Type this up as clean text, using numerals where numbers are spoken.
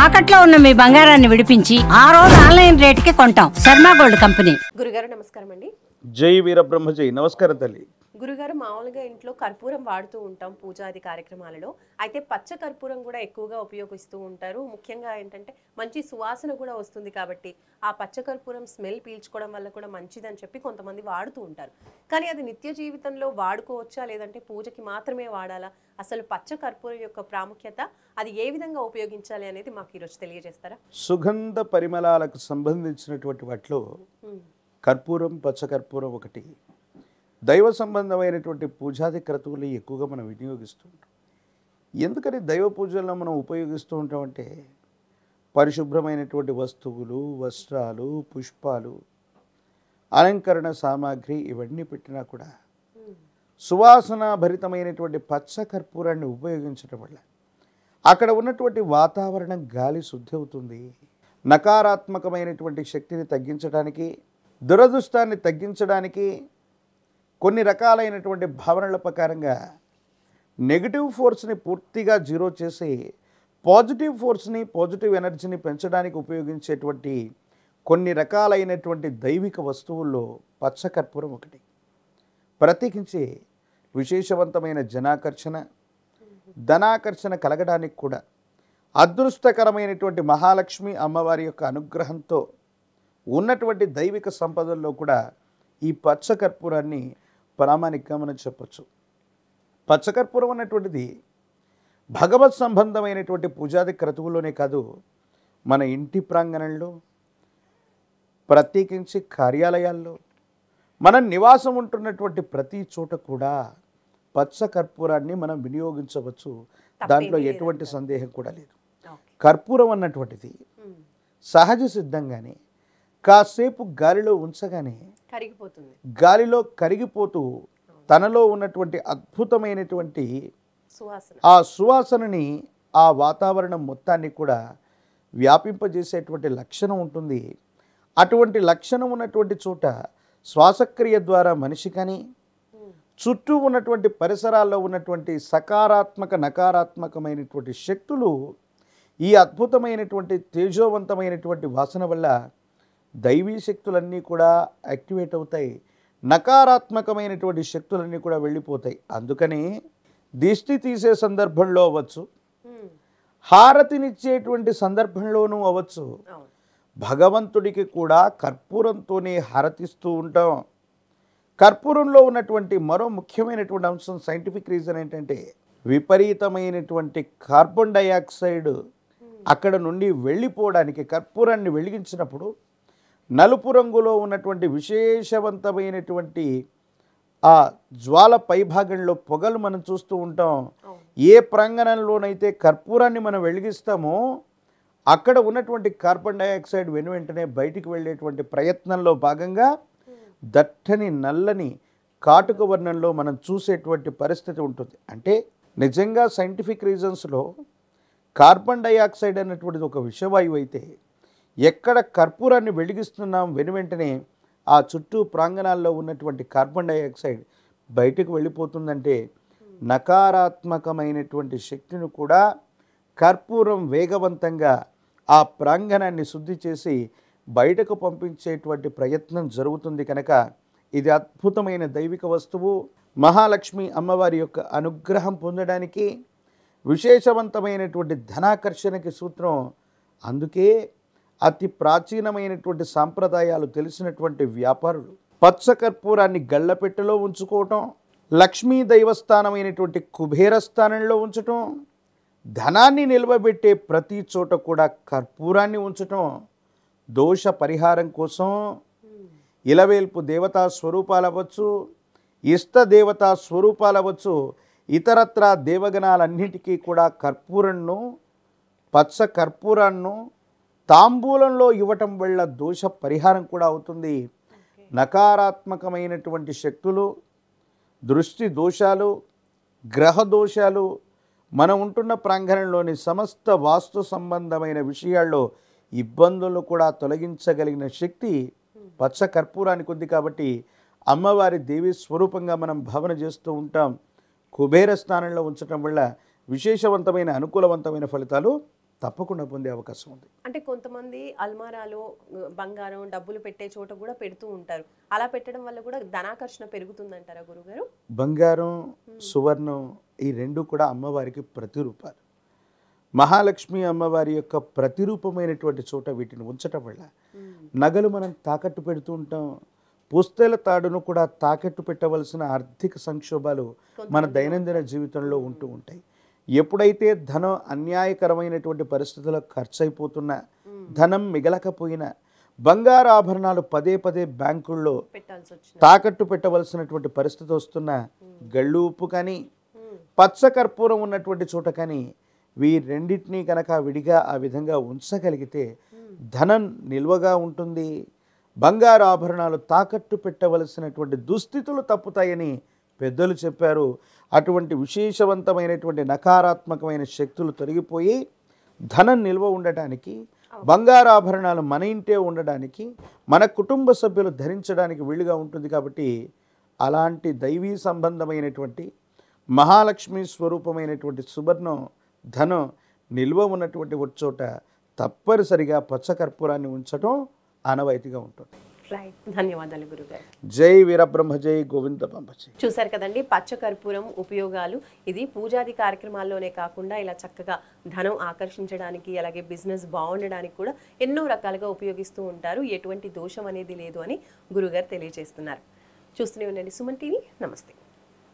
తాకట్లో ఉన్న మీ బంగారాన్ని విడిపించి ఆ రోజు ఆన్లైన్ రేటుకి కొంటాం. Sharma gold company. గురుగారు నమస్కారం అండి. జై వీరబ్రహ్మ జై. నమస్కారం తల్లి. గురుగారు, మామూలుగా ఇంట్లో కర్పూరం వాడుతూ ఉంటాం పూజాది కార్యక్రమాలలో. అయితే పచ్చ కర్పూరం కూడా ఎక్కువగా ఉపయోగిస్తూ ఉంటారు. ముఖ్యంగా ఏంటంటే మంచి సువాసన కూడా వస్తుంది కాబట్టి ఆ పచ్చ కర్పూరం స్మెల్ పీల్చుకోవడం వల్ల కూడా మంచిదని చెప్పి కొంతమంది వాడుతూ ఉంటారు. కానీ అది నిత్య జీవితంలో వాడుకోవచ్చా, లేదంటే పూజకి మాత్రమే వాడాలా? అసలు పచ్చ కర్పూరం యొక్క ప్రాముఖ్యత, అది ఏ విధంగా ఉపయోగించాలి అనేది మాకు ఈరోజు తెలియజేస్తారా? సుగంధ పరిమళాలకు సంబంధించినటువంటి వాటిలో కర్పూరం, పచ్చ కర్పూరం ఒకటి. దైవ సంబంధమైనటువంటి పూజాది క్రతువులు ఎక్కువగా మనం వినియోగిస్తూ ఉంటాం. ఎందుకని దైవ పూజల్లో మనం ఉపయోగిస్తూ ఉంటామంటే పరిశుభ్రమైనటువంటి వస్తువులు, వస్త్రాలు, పుష్పాలు, అలంకరణ సామాగ్రి ఇవన్నీ పెట్టినా కూడా సువాసన భరితమైనటువంటి పచ్చ కర్పూరాన్ని ఉపయోగించడం వల్ల అక్కడ ఉన్నటువంటి వాతావరణం గాలి శుద్ధి అవుతుంది. నకారాత్మకమైనటువంటి శక్తిని తగ్గించడానికి, దురదృష్టాన్ని తగ్గించడానికి, కొన్ని రకాలైనటువంటి భావనల ప్రకారంగా నెగిటివ్ ఫోర్స్ని పూర్తిగా జీరో చేసి పాజిటివ్ ఫోర్స్ని, పాజిటివ్ ఎనర్జీని పెంచడానికి ఉపయోగించేటువంటి కొన్ని రకాలైనటువంటి దైవిక వస్తువుల్లో పచ్చ కర్పూరం ఒకటి. ప్రత్యేకించి విశేషవంతమైన జనాకర్షణ, ధనాకర్షణ కలగడానికి కూడా అదృష్టకరమైనటువంటి మహాలక్ష్మి అమ్మవారి యొక్క అనుగ్రహంతో ఉన్నటువంటి దైవిక సంపదల్లో కూడా ఈ పచ్చ కర్పూరాన్ని ప్రామాణికంగా మనం చెప్పచ్చు. పచ్చకర్పూరం అన్నటువంటిది భగవత్ సంబంధమైనటువంటి పూజాది క్రతువుల్లోనే కాదు, మన ఇంటి ప్రాంగణంలో, ప్రత్యేకించి కార్యాలయాల్లో, మనం నివాసం ఉంటున్నటువంటి ప్రతి చోట కూడా పచ్చ కర్పూరాన్ని మనం వినియోగించవచ్చు. దాంట్లో ఎటువంటి సందేహం కూడా లేదు. కర్పూరం అన్నటువంటిది సహజ సిద్ధంగానే కాసేపు గాలిలో ఉంచగానే గాలిలో కరిగిపోతూ తనలో ఉన్నటువంటి అద్భుతమైనటువంటి ఆ సువాసనని, ఆ వాతావరణం మొత్తాన్ని కూడా వ్యాపింపజేసేటువంటి లక్షణం ఉంటుంది. అటువంటి లక్షణం ఉన్నటువంటి చోట శ్వాసక్రియ ద్వారా మనిషి కానీ, చుట్టూ ఉన్నటువంటి పరిసరాల్లో ఉన్నటువంటి సకారాత్మక, నకారాత్మకమైనటువంటి శక్తులు ఈ అద్భుతమైనటువంటి తేజోవంతమైనటువంటి వాసన వల్ల దైవీ శక్తులన్నీ కూడా యాక్టివేట్ అవుతాయి. నకారాత్మకమైనటువంటి శక్తులన్నీ కూడా వెళ్ళిపోతాయి. అందుకని దిష్టి తీసే సందర్భంలో అవ్వచ్చు, హారతినిచ్చేటువంటి సందర్భంలోనూ అవ్వచ్చు, భగవంతుడికి కూడా కర్పూరంతోనే హారతిస్తూ ఉంటాం. కర్పూరంలో ఉన్నటువంటి మరో ముఖ్యమైనటువంటి అంశం, సైంటిఫిక్ రీజన్ ఏంటంటే విపరీతమైనటువంటి కార్బన్ డైఆక్సైడ్ అక్కడ నుండి వెళ్ళిపోవడానికి కర్పూరాన్ని వెలిగించినప్పుడు నలుపు రంగులో ఉన్నటువంటి విశేషవంతమైనటువంటి ఆ జ్వాల పైభాగంలో పొగలు మనం చూస్తూ ఉంటాం. ఏ ప్రాంగణంలోనైతే కర్పూరాన్ని మనం వెలిగిస్తామో అక్కడ ఉన్నటువంటి కార్బన్ డైఆక్సైడ్ వెనువెంటనే బయటికి వెళ్ళేటువంటి ప్రయత్నంలో భాగంగా దట్టని నల్లని కాటుక వర్ణంలో మనం చూసేటువంటి పరిస్థితి ఉంటుంది. అంటే నిజంగా సైంటిఫిక్ రీజన్స్లో కార్బన్ డైఆక్సైడ్ అన్నటువంటిది ఒక విషవాయువు అయితే ఎక్కడ కర్పూరాన్ని వెలిగిస్తున్నాం వెనువెంటనే ఆ చుట్టూ ప్రాంగణాల్లో ఉన్నటువంటి కార్బన్ డైఆక్సైడ్ బయటకు వెళ్ళిపోతుందంటే నకారాత్మకమైనటువంటి శక్తిని కూడా కర్పూరం వేగవంతంగా ఆ ప్రాంగణాన్ని శుద్ధి చేసి బయటకు పంపించేటువంటి ప్రయత్నం జరుగుతుంది. కనుక ఇది అద్భుతమైన దైవిక వస్తువు. మహాలక్ష్మి అమ్మవారి యొక్క అనుగ్రహం పొందడానికి విశేషవంతమైనటువంటి ధనాకర్షణకి సూత్రం. అందుకే అతి ప్రాచీనమైనటువంటి సాంప్రదాయాలు తెలిసినటువంటి వ్యాపారులు పచ్చ కర్పూరాన్ని గళ్ళపెట్టెలో ఉంచుకోవటం, లక్ష్మీ దైవస్థానమైనటువంటి కుబేర స్థానంలో ఉంచటం, ధనాన్ని నిల్వబెట్టే ప్రతి చోట కూడా కర్పూరాన్ని ఉంచటం, దోష పరిహారం కోసం ఇలవేల్పు దేవతా స్వరూపాలు అవ్వచ్చు, ఇష్ట దేవతా స్వరూపాలు అవ్వచ్చు, ఇతరత్రా దేవగణాలన్నిటికీ కూడా కర్పూరంను, పచ్చ కర్పూరాన్ని తాంబూలంలో ఇవ్వటం వల్ల దోష పరిహారం కూడా అవుతుంది. నకారాత్మకమైనటువంటి శక్తులు, దృష్టి దోషాలు, గ్రహ దోషాలు, మనం ఉంటున్న ప్రాంగణంలోని సమస్త వాస్తు సంబంధమైన విషయాల్లో ఇబ్బందులు కూడా తొలగించగలిగిన శక్తి పచ్చ కర్పూరానికి ఉంది. కాబట్టి అమ్మవారి దేవి స్వరూపంగా మనం భావన చేస్తూ ఉంటాం. కుబేర స్థానంలో ఉంచటం వల్ల విశేషవంతమైన అనుకూలవంతమైన ఫలితాలు తప్పకుండా పొందే అవకాశం ఉంది. అంటే కొంతమంది అల్మారాలో బంగారం డబ్బులు పెట్టే చోట కూడా పెడుతూ ఉంటారు. అలా పెట్టడం వల్ల కూడా ధనాకర్షణ పెరుగుతుందంటారా గురుగారు? బంగారం, సువర్ణం ఈ రెండు కూడా అమ్మవారికి ప్రతిరూపాలు. మహాలక్ష్మి అమ్మవారి యొక్క ప్రతిరూపమైనటువంటి చోట వీటిని ఉంచటం వల్ల నగలు మనం తాకట్టు పెడుతూ ఉంటాం. పుస్తెల తాడును కూడా తాకట్టు పెట్టవలసిన ఆర్థిక సంక్షోభాలు మన దైనందిన జీవితంలో ఉంటూ ఉంటాయి. ఎప్పుడైతే ధనం అన్యాయకరమైనటువంటి పరిస్థితుల్లో ఖర్చు అయిపోతున్నా, ధనం మిగలకపోయినా బంగారు ఆభరణాలు పదే పదే బ్యాంకుల్లో తాకట్టు పెట్టవలసినటువంటి పరిస్థితి వస్తున్నా, గళ్ళు ఉప్పు కానీ పచ్చ కర్పూరం ఉన్నటువంటి చోట కానీ వీరెండింటినీ కనుక విడిగా ఆ విధంగా ఉంచగలిగితే ధనం నిల్వగా ఉంటుంది. బంగారు ఆభరణాలు తాకట్టు పెట్టవలసినటువంటి దుస్థితులు తప్పుతాయని పెద్దలు చెప్పారు. అటువంటి విశేషవంతమైనటువంటి నకారాత్మకమైన శక్తులు తొలగిపోయి ధనం నిల్వ ఉండటానికి, బంగారు ఆభరణాలు మన ఇంటే ఉండడానికి, మన కుటుంబ సభ్యులు ధరించడానికి వీలుగా ఉంటుంది. కాబట్టి అలాంటి దైవీ సంబంధమైనటువంటి మహాలక్ష్మి స్వరూపమైనటువంటి సువర్ణం, ధనం నిల్వ ఉన్నటువంటి ఒక చోట తప్పనిసరిగా పచ్చకర్పూరాన్ని ఉంచడం ఆనవాయితీగా ఉంటుంది. రైట్, ధన్యవాదాలు గురుగారు. జై వీరబ్రహ్మ, జై గోవింద పంపజై. చూసారు కదండి పచ్చకర్పూరం ఉపయోగాలు. ఇది పూజాది కార్యక్రమాల్లోనే కాకుండా ఇలా చక్కగా ధనం ఆకర్షించడానికి, అలాగే బిజినెస్ బాగుండడానికి కూడా ఎన్నో రకాలుగా ఉపయోగిస్తూ ఉంటారు. ఎటువంటి దోషం అనేది లేదు అని గురుగారు తెలియజేస్తున్నారు. చూస్తూనే ఉండండి సుమన్ టీవీ. నమస్తే.